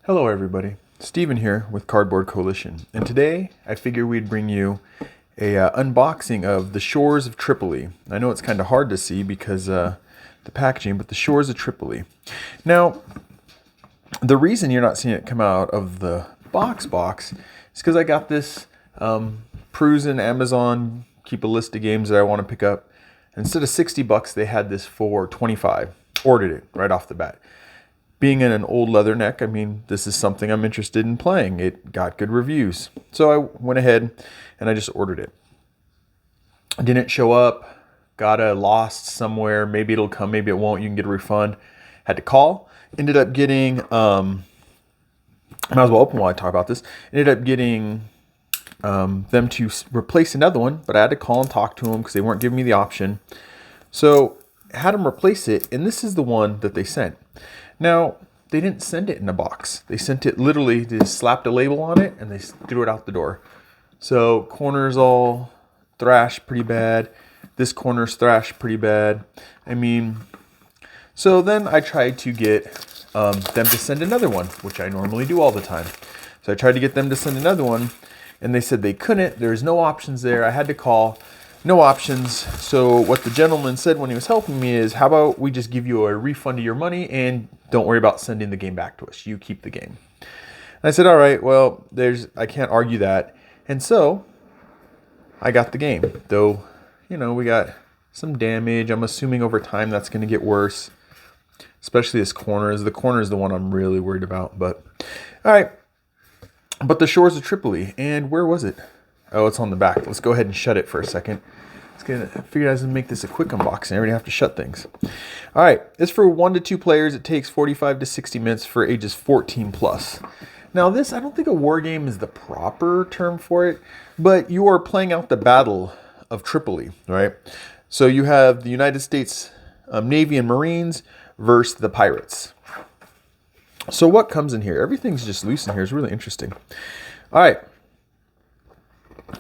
Hello everybody, Steven here with Cardboard Coalition, and today I figured we'd bring you a unboxing of the Shores of Tripoli. I know it's kind of hard to see because the packaging, but the Shores of Tripoli. Now, the reason you're not seeing it come out of the box is because I got this perusing Amazon, keep a list of games that I want to pick up. Instead of $60, they had this for $25. Ordered it right off the bat. Being in an old leather neck, I mean, this is something I'm interested in playing. It got good reviews. So I went ahead and I just ordered it. Didn't show up, got a lost somewhere. Maybe it'll come, maybe it won't. You can get a refund. Had to call. Ended up getting, might as well open while I talk about this. Ended up getting them to replace another one, but I had to call and talk to them because they weren't giving me the option. So I had them replace it, and this is the one that they sent. Now, they didn't send it in a box. They sent it literally, they just slapped a label on it and they threw it out the door. So corners all thrashed pretty bad. This corner's thrashed pretty bad. I mean, so then I tried to get them to send another one, which I normally do all the time. So I tried to get them to send another one and they said they couldn't. There's no options there. I had to call. No options. So what the gentleman said when he was helping me is, how about we just give you a refund of your money and don't worry about sending the game back to us. You keep the game. And I said, all right, well, I can't argue that. And so I got the game. Though, we got some damage. I'm assuming over time that's going to get worse. Especially this corner. The corner is the one I'm really worried about. But all right. But the Shores of Tripoli. And where was it? Oh, it's on the back. Let's go ahead and shut it for a second. I figured I was going to make this a quick unboxing. I already have to shut things. All right. It's for 1 to 2 players. It takes 45 to 60 minutes for ages 14 plus. Now this, I don't think a war game is the proper term for it, but you are playing out the Battle of Tripoli, right? So you have the United States Navy and Marines versus the pirates. So what comes in here? Everything's just loose in here. It's really interesting. All right.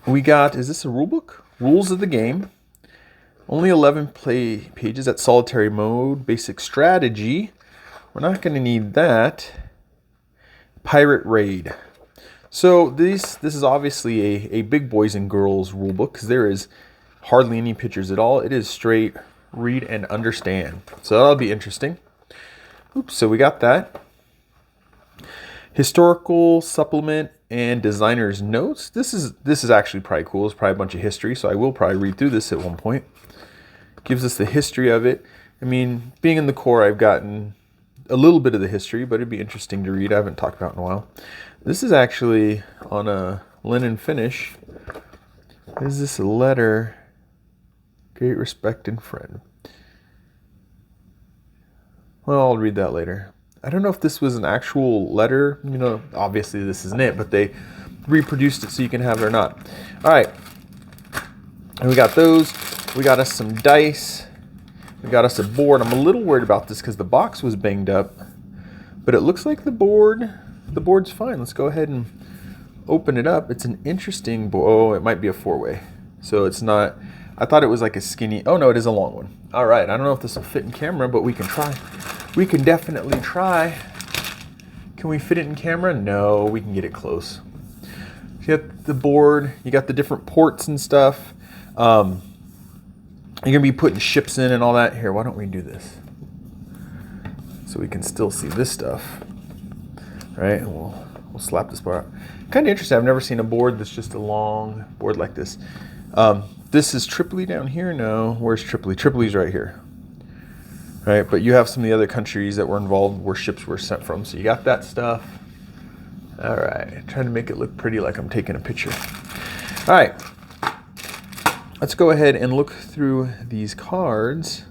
We got, is this a rule book? Rules of the game. Only 11 play pages at solitary mode. Basic strategy. We're not going to need that. Pirate raid. So this is obviously a big boys and girls rule book because there is hardly any pictures at all. It is straight read and understand. So that'll be interesting. Oops, so we got that. Historical supplement and designer's notes. This is actually probably cool. It's probably a bunch of history, so I will probably read through this at one point. Gives us the history of it. I mean, being in the Corps, I've gotten a little bit of the history, but it'd be interesting to read. I haven't talked about it in a while. This is actually on a linen finish. Is this a letter? Great respect and friend. Well, I'll read that later. I don't know if this was an actual letter. Obviously this isn't it, but they reproduced it so you can have it or not. All right. And we got those. We got us some dice. We got us a board. I'm a little worried about this because the box was banged up, but it looks like the board's fine. Let's go ahead and open it up. It's an interesting board. Oh, it might be a 4-way. So it's not, I thought it was like a skinny, oh no, it is a long one. All right. I don't know if this will fit in camera, but we can try. We can definitely try. Can we fit it in camera? No, we can get it close. You got the board, you got the different ports and stuff. You're gonna be putting ships in and all that. Here, why don't we do this? So we can still see this stuff. Right, and we'll slap this board out. Kind of interesting, I've never seen a board that's just a long board like this. This is Tripoli down here? No, where's Tripoli? Tripoli's right here. Right, but you have some of the other countries that were involved where ships were sent from. So you got that stuff. All right, trying to make it look pretty like I'm taking a picture. All right, let's go ahead and look through these cards.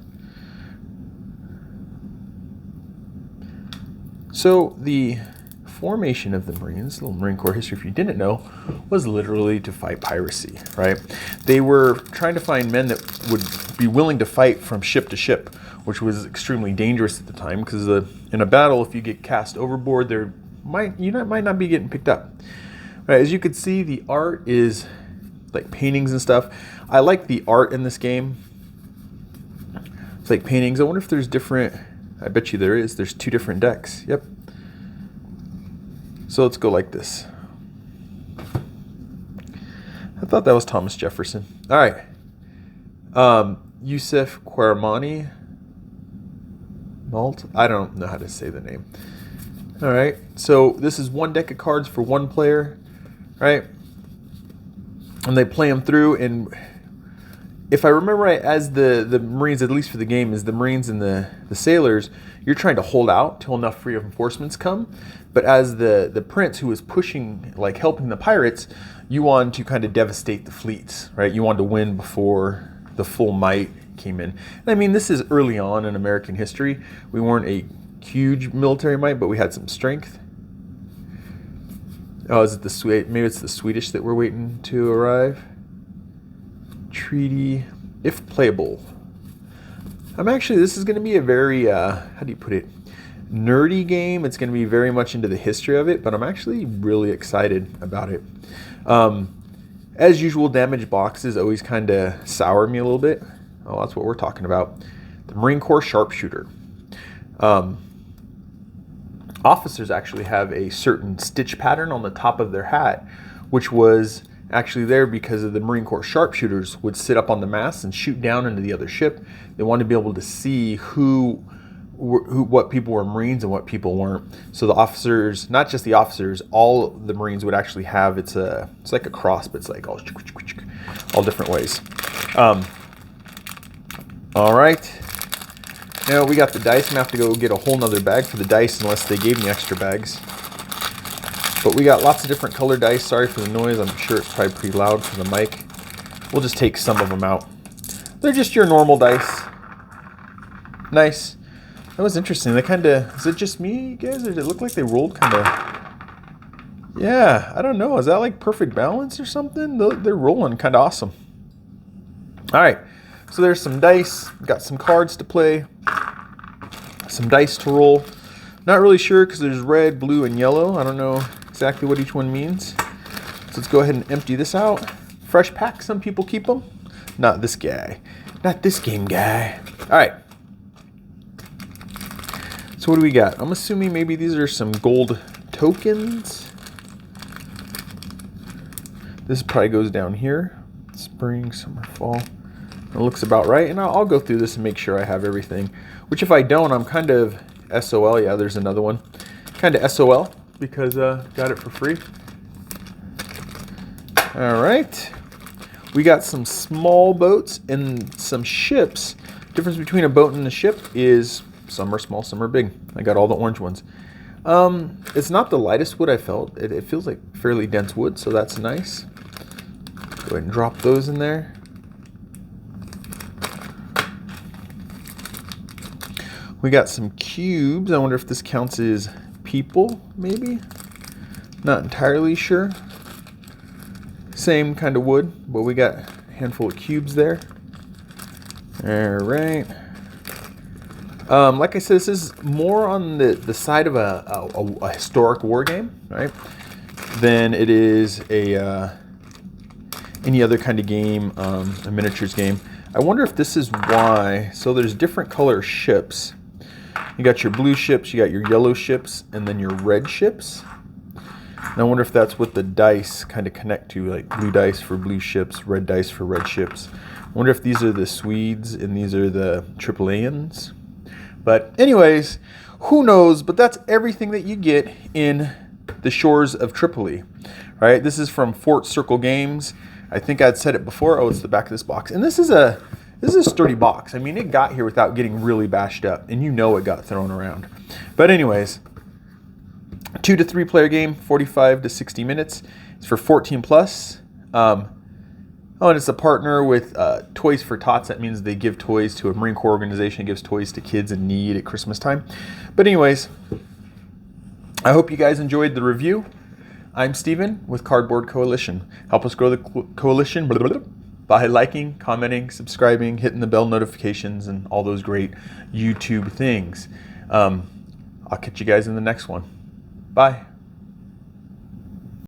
So the formation of the Marines, a little Marine Corps history if you didn't know, was literally to fight piracy, right? They were trying to find men that would be willing to fight from ship to ship, which was extremely dangerous at the time because in a battle, if you get cast overboard, you might not be getting picked up. Right, as you can see, the art is like paintings and stuff. I like the art in this game. It's like paintings. I wonder if there's different, I bet you there is. There's 2 different decks. Yep. So let's go like this. I thought that was Thomas Jefferson. All right. Yusuf Quermani. Malt. I don't know how to say the name. All right. So this is one deck of cards for one player, right? And they play them through. And if I remember right, as the Marines, at least for the game, is the Marines and the sailors, you're trying to hold out till enough reinforcements come. But as the prince who was pushing, like helping the pirates, you wanted to kind of devastate the fleets, right? You wanted to win before the full might came in. And I mean, this is early on in American history. We weren't a huge military might, but we had some strength. Oh, is it the Swedish? Maybe it's the Swedish that we're waiting to arrive. Treaty, if playable. This is going to be a very, how do you put it, nerdy game. It's going to be very much into the history of it, but I'm actually really excited about it. As usual, damage boxes always kind of sour me a little bit. Oh, that's what we're talking about. The Marine Corps sharpshooter. Officers actually have a certain stitch pattern on the top of their hat, which was actually there because of the Marine Corps sharpshooters would sit up on the mast and shoot down into the other ship. They wanted to be able to see what people were Marines and what people weren't. So the officers, not just the officers, all the Marines would actually have, it's like a cross, but it's like all different ways. All right. Now we got the dice. I'm gonna have to go get a whole nother bag for the dice unless they gave me extra bags. But we got lots of different colored dice. Sorry for the noise. I'm sure it's probably pretty loud for the mic. We'll just take some of them out. They're just your normal dice. Nice. That was interesting. They kind of, is it just me, guys? Or did it look like they rolled kind of? Yeah, I don't know. Is that like perfect balance or something? They're rolling kind of awesome. All right. So there's some dice. Got some cards to play. Some dice to roll. Not really sure because there's red, blue, and yellow. I don't know exactly what each one means. So let's go ahead and empty this out. Fresh pack. Some people keep them. Not this guy. Not this game guy. All right. So what do we got? I'm assuming maybe these are some gold tokens. This probably goes down here. Spring, summer, fall. It looks about right. And I'll go through this and make sure I have everything. Which if I don't, I'm kind of SOL. Yeah, there's another one. Kind of SOL because got it for free. All right. We got some small boats and some ships. Difference between a boat and a ship is some are small, some are big. I got all the orange ones. It's not the lightest wood I felt. It feels like fairly dense wood, so that's nice. Go ahead and drop those in there. We got some cubes. I wonder if this counts as people, maybe? Not entirely sure. Same kind of wood, but we got a handful of cubes there. All right. Like I said, this is more on the side of a historic war game, right? Than it is any other kind of game, a miniatures game. I wonder if this is why. So there's different color ships. You got your blue ships, you got your yellow ships, and then your red ships. And I wonder if that's what the dice kind of connect to, like blue dice for blue ships, red dice for red ships. I wonder if these are the Swedes and these are the Tripolians. But anyways, who knows? But that's everything that you get in the shores of Tripoli, right? This is from Fort Circle Games. I think I'd said it before. Oh, it's the back of this box. And this is a sturdy box. I mean, it got here without getting really bashed up, and you know it got thrown around. But anyways, 2 to 3 player game, 45 to 60 minutes. It's for 14 plus. Oh, and it's a partner with Toys for Tots. That means they give toys to a Marine Corps organization. It gives toys to kids in need at Christmas time. But anyways, I hope you guys enjoyed the review. I'm Steven with Cardboard Coalition. Help us grow the coalition by liking, commenting, subscribing, hitting the bell notifications, and all those great YouTube things. I'll catch you guys in the next one. Bye.